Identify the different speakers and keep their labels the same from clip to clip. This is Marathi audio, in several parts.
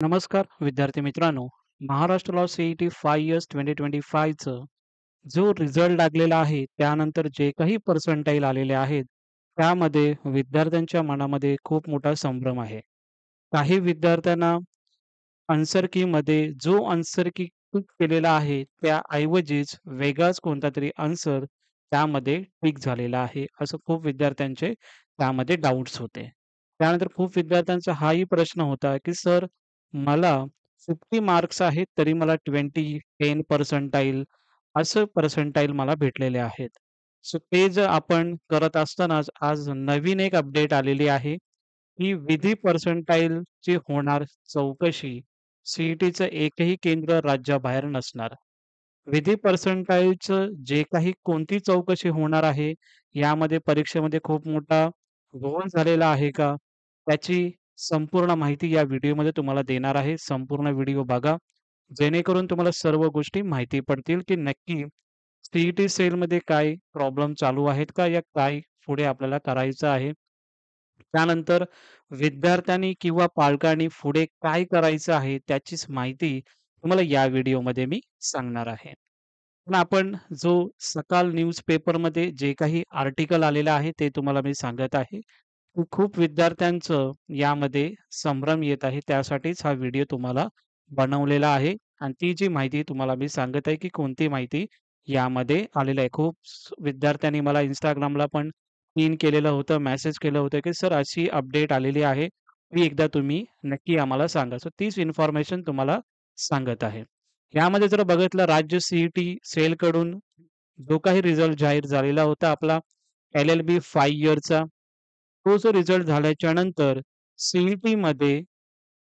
Speaker 1: नमस्कार विद्यार्थी मित्रांनो. महाराष्ट्र लॉ सीईटी 5 इयर्स 2025चं जो रिझल्ट लागलेला आहे, त्यानंतर जे काही पर्सेंटाइल आलेले आहेत, त्यामध्ये विद्यार्थ्यांच्या मनामध्ये खूप मोठा संभ्रम आहे. काही विद्यार्थ्यांना आन्सर कीमध्ये जो आन्सर की टिक केलेला आहे, त्याऐवजीच वेगळाच कोणतातरी आन्सर त्यामध्ये टिक झालेला आहे, असं खूप विद्यार्थ्यांचे त्यामध्ये डाउट्स होते. त्यानंतर खूप विद्यार्थ्यांचा हाही प्रश्न होता, की सर मला 50 मार्क्स आहेत, तरी मला 20, 10 पर्सेंटाइल असं पर्सेंटाइल मला भेटलेले आहेत. सो ते जर आपण करत असतानाच आज नवीन एक अपडेट आलेली आहे, की विधी पर्सेंटाइलची होणार चौकशी. सीईटीचं एकही केंद्र राज्याबाहेर नसणार. विधी पर्सेंटाइलचं जे काही कोणती चौकशी होणार आहे, यामध्ये परीक्षेमध्ये खूप मोठा घोळ झालेला आहे का? त्याची संपूर्ण माहिती या व्हिडिओमध्ये तुम्हाला देणार आहे. संपूर्ण व्हिडिओ बघा. जेणेकरून तुम्हाला सर्व गोष्टी माहिती पडतील, की नक्की सीईटी सेलमध्ये काय प्रॉब्लेम चालू आहेत का? या काय पुढे आपल्याला करायचं आहे? त्यानंतर विद्यार्थ्यांनी किंवा पालकांनी पुढे काय करायचं आहे, त्याचीच माहिती तुम्हाला या व्हिडिओमध्ये मी सांगणार आहे. पण आपण जो सकाळ न्यूजपेपरमध्ये जे काही आर्टिकल आलेलं आहे, ते तुम्हाला मी सांगत आहे. खूप विद्यार्थ्यांचं यामध्ये संभ्रम येत आहे. त्यासाठीच हा व्हिडिओ तुम्हाला बनवलेला आहे आणि ती जी माहिती तुम्हाला मी सांगत आहे, की कोणती माहिती यामध्ये आलेलं आहे. खूप विद्यार्थ्यांनी मला Instagramला पण पिन केलेलं होतं, मेसेज केलं होतं, की "सर अशी अपडेट आलेली आहे. ती एकदा तुम्ही नक्की आम्हाला सांगा." सो तीच इन्फॉर्मेशन तुम्हाला सांगत आहे. यामध्ये जर बघितलं राज्य सीईटी सेलकडून जो काही रिझल्ट जाहीर झालेला होता आपला एल-एल-बी 5 इयरचा, तो जो रिझल्ट झाल्याच्या नंतर सीईटीमध्ये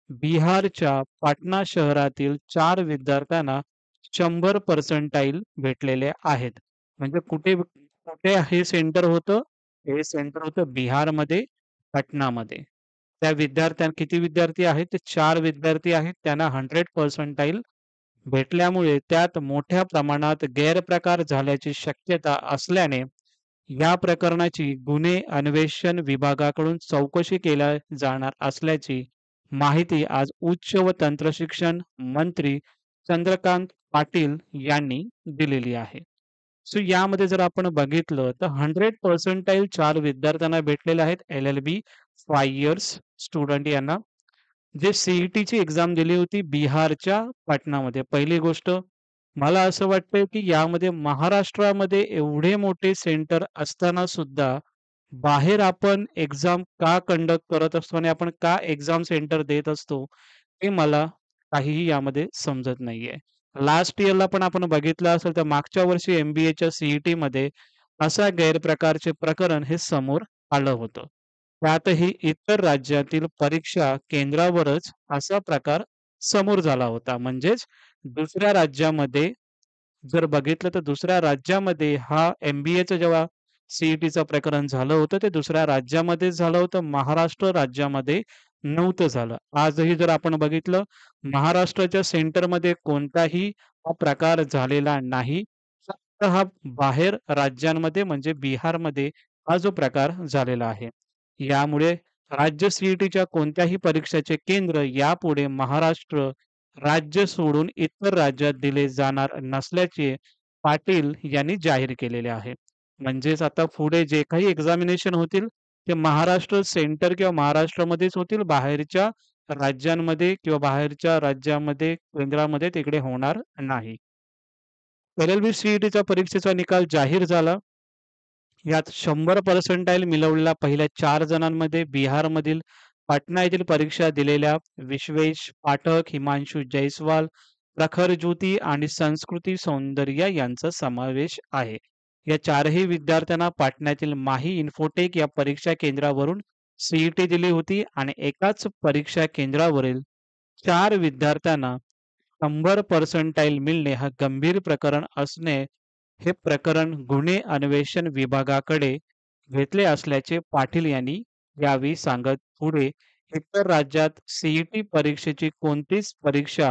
Speaker 1: बिहारच्या पाटणा शहरातील 4 विद्यार्थ्यांना 100 पर्सेंटाइल भेटलेले आहेत. म्हणजे कुठे कुठे हे सेंटर होतं? हे सेंटर होतं बिहारमध्ये, पटनामध्ये. त्या किती विद्यार्थी आहेत? ते 4 विद्यार्थी आहेत. त्यांना 100 पर्सेंटाइल भेटल्यामुळे त्यात मोठ्या प्रमाणात गैरप्रकार झाल्याची शक्यता असल्याने या प्रकरणाची गुन्हे अन्वेषण विभागाकडून चौकशी केल्या जाणार असल्याची माहिती आज उच्च व तंत्रशिक्षण मंत्री चंद्रकांत पाटील यांनी दिलेली आहे. सो यामध्ये जर आपण बघितलं तर 100 पर्सेंटाइल 4 विद्यार्थ्यांना भेटलेले आहेत. एल-एल-बी 5 इयर्स स्टुडंट यांना. जे सीईटीची एक्झाम दिली होती बिहारच्या पाटणामध्ये. पहिली गोष्ट मला असं वाटतंय, की यामध्ये महाराष्ट्रामध्ये एवढे मोठे सेंटर असताना सुद्धा बाहेर आपण एक्झाम का कंडक्ट करत असतो आणि आपण का एक्झाम सेंटर देत असतो, हे मला काहीही यामध्ये समजत नाहीये. लास्ट इयरला पण आपण बघितलं असेल तर मागच्या वर्षी एम-बी-एच्या सीईटीमध्ये अशा गैरप्रकारचे प्रकरण हे समोर आलं होतं. त्यातही इतर राज्यातील परीक्षा केंद्रावरच असा प्रकार समोर झाला होता. म्हणजेच दुसऱ्या राज्यामध्ये जर बघितलं तर दुसऱ्या राज्यामध्ये हा एम-बी-एचं जेव्हा सी-ई-टीचं प्रकरण झालं होतं, ते दुसऱ्या राज्यामध्येच झालं होतं. महाराष्ट्र राज्यामध्ये नव्हतं झालं. आजही जर आपण बघितलं, महाराष्ट्राच्या सेंटरमध्ये कोणताही हा प्रकार झालेला नाही. फक्त हा बाहेर राज्यांमध्ये म्हणजे बिहारमध्ये हा जो प्रकार झालेला आहे. यामुळे राज्य सी-ई-टीच्या कोणत्याही परीक्षेचे केंद्र यापुढे महाराष्ट्र राज्य सोडून इतर राज्यात दिले जाणार नसल्याचे पाटील यांनी जाहीर केलेले आहे. म्हणजेच आता पुढे जे काही एक्झामिनेशन होतील, ते महाराष्ट्र सेंटर किंवा महाराष्ट्रामध्येच होतील. बाहेरच्या राज्यांमध्ये किंवा बाहेरच्या राज्यामध्ये, केंद्रामध्ये तिकडे होणार नाही. एल-एल-बी सी-ई-टीच्या परीक्षेचा निकाल जाहीर झाला. यात 100 पर्सेंटाइल मिळवलेल्या पहिल्या 4 जणांमध्ये बिहारमधील पाटणा येथील परीक्षा दिलेल्या विश्वेश पाठक, हिमांशू जयस्वाल, प्रखर ज्योती आणि संस्कृती सौंदर्य यांचा समावेश आहे. या चारही विद्यार्थ्यांना पाटण्यातील माही इन्फोटेक या परीक्षा केंद्रावरून सीईटी दिली होती आणि एकाच परीक्षा केंद्रावरील 4 विद्यार्थ्यांना 100 पर्सेंटाइल मिळणे हा गंभीर प्रकरण असणे हे प्रकरण गुन्हे अन्वेषण विभागाकडे घेतले असल्याचे पाटील यांनी यावेळी सांगत पुढे इतर राज्यात सीईटी परीक्षेची कोणतीच परीक्षा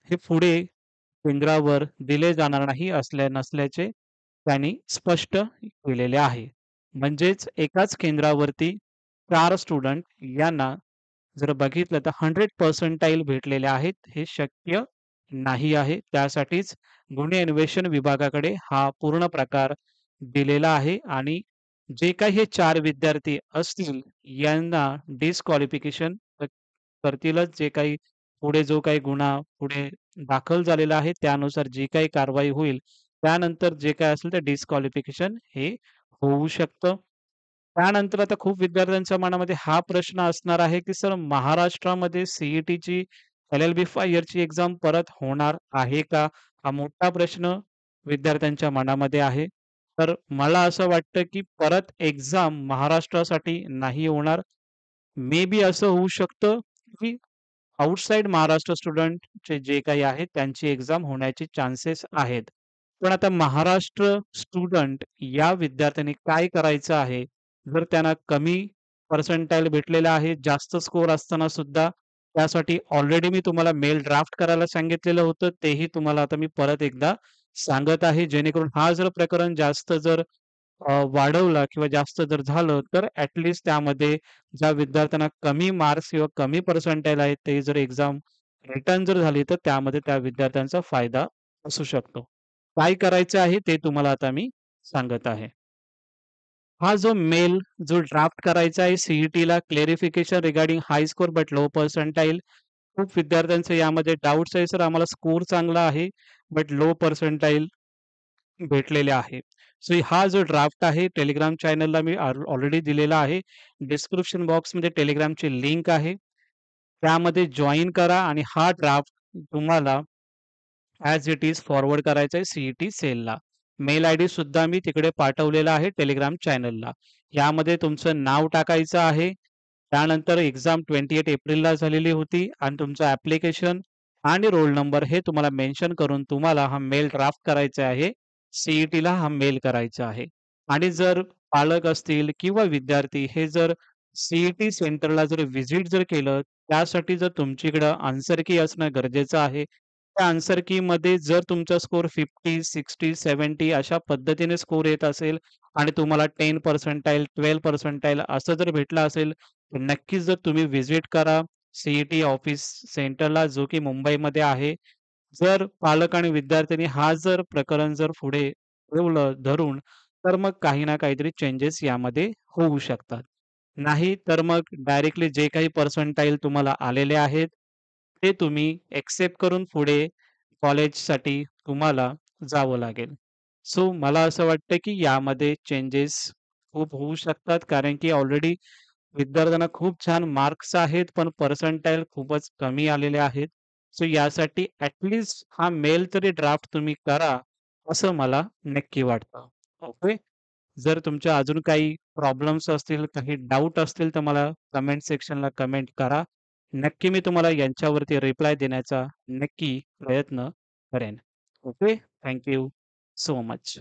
Speaker 1: हे पुढे केंद्रावर दिले जाणार नाही नसल्याचे त्यांनी स्पष्ट केलेले आहे. म्हणजेच एकाच केंद्रावरती 4 स्टुडंट यांना जर बघितलं तर 100 पर्सेंटाइल भेटलेले आहेत. हे शक्य नाही आहे. त्यासाठीच गुन्हे अन्वेषण विभागाकडे हा पूर्ण प्रकार दिलेला आहे आणि जे काही हे 4 विद्यार्थी असतील यांना डिस्क्वालिफिकेशन करतीलच. जे काही पुढे जो काही गुन्हा पुढे दाखल झालेला आहे त्यानुसार जी काही कारवाई होईल, त्यानंतर जे काही असेल ते डिस्क्वालिफिकेशन हे होऊ शकतं. त्यानंतर आता खूप विद्यार्थ्यांच्या मनामध्ये हा प्रश्न असणार आहे, की सर महाराष्ट्रामध्ये सी-ई-टीची एल-एल-बी 5 इयरची एक्झाम परत होणार आहे का? हा मोठा प्रश्न विद्यार्थ्यांच्या मनामध्ये आहे. तर मला असं वाटतं, की परत एक्झाम महाराष्ट्रासाठी नाही होणार. मे बी असं होऊ शकतं, की आउटसाइड महाराष्ट्र स्टुडंटचे जे काही आहेत त्यांची एक्झाम होण्याचे चान्सेस आहेत. पण आता महाराष्ट्र स्टुडंट या विद्यार्थ्यांनी काय करायचं आहे? जर त्यांना कमी पर्सेंटाइल भेटलेला आहे, जास्त स्कोर असताना सुद्धा त्यासाठी ऑलरेडी मी तुम्हाला मेल ड्राफ्ट करायला सांगितलेलं होतं. तेही तुम्हाला आता मी परत एकदा सांगत आहे. जेणेकरून हा जर प्रकरण जास्त जर वाढवला किंवा जास्त जर झालं, तर त्यामध्ये ज्या विद्यार्थ्यांना कमी मार्क्स किंवा कमी पर्सेंटाइल आहेत, ते जर एक्झाम रिटर्न जर झाली, तर त्यामध्ये त्या विद्यार्थ्यांचा फायदा असू शकतो. काय करायचं आहे ते तुम्हाला आता मी सांगत आहे. हा जो मेल जो ड्राफ्ट करायचा आहे सी-ई-टीला clarification regarding high score but low percentile. खूप विद्यार्थ्यांचे यामध्ये डाउट्स आहे, सर आम्हाला स्कोर चांगला आहे, बट लो पर्सेंटाइल भेटलेले आहे. सो हा जो ड्राफ्ट आहे Telegram चॅनलला मी ऑलरेडी दिलेला आहे. डिस्क्रिप्शन बॉक्समध्ये Telegramची लिंक आहे. त्यामध्ये जॉइन करा आणि हा ड्राफ्ट तुम्हाला ॲज इट इज फॉरवर्ड करायचा आहे सी-ई-टी सेलला. मेल आयडी सुद्धा मी तिकडे पाठवलेला आहे Telegram चॅनलला. यामध्ये तुमचं नाव टाकायचं आहे. त्यानंतर एक्झाम 28 एप्रिलला झालेली होती आणि तुमचं ॲप्लिकेशन आणि रोल नंबर हे तुम्हाला मेन्शन करून तुम्हाला हा मेल ड्राफ्ट करायचा आहे. सी-ई-टीला हा मेल करायचा आहे. आणि जर पालक असतील किंवा विद्यार्थी हे जर सी-ई-टी सेंटरला जर व्हिजिट जर केलं, त्यासाठी जर तुमच्याकडं आन्सर की असणं गरजेचं आहे. त्या आन्सर कीमध्ये जर तुमचा स्कोर 50, 60, 70 अशा पद्धतीने स्कोर येत असेल आणि तुम्हाला 10 पर्सेंटाइल, 12 पर्सेंटाइल असं जर भेटलं असेल, तर नक्कीच जर तुम्ही व्हिजिट करा सी-ई-टी ऑफिस सेंटरला जो की मुंबईमध्ये आहे. जर पालक आणि विद्यार्थ्यांनी हा जर प्रकरण जर पुढे ठेवलं धरून, तर मग काही ना काहीतरी चेंजेस यामध्ये होऊ शकतात. नाही तर मग डायरेक्टली जे काही पर्सेंटाइल तुम्हाला आलेले आहेत, ते तुम्ही एक्सेप्ट करून पुढे कॉलेजसाठी तुम्हाला जावं लागेल. सो मला असं वाटतं, की यामध्ये चेंजेस खूप होऊ शकतात. कारण की ऑलरेडी विद्यार्थ्यांना खूप छान मार्क्स आहेत, पण पर्सेंटाइल खूपच कमी आलेले आहेत. सो यासाठी हा मेल तरी ड्राफ्ट तुम्ही करा, असं मला नक्की वाटतं. ओके. जर तुमच्या अजून काही प्रॉब्लेम्स असतील, काही डाउट असतील, तर मला कमेंट सेक्शनला कमेंट करा. नक्की मी तुम्हाला यांच्यावरती रिप्लाय देण्याचा नक्की प्रयत्न करेन. Okay. Thank you so much.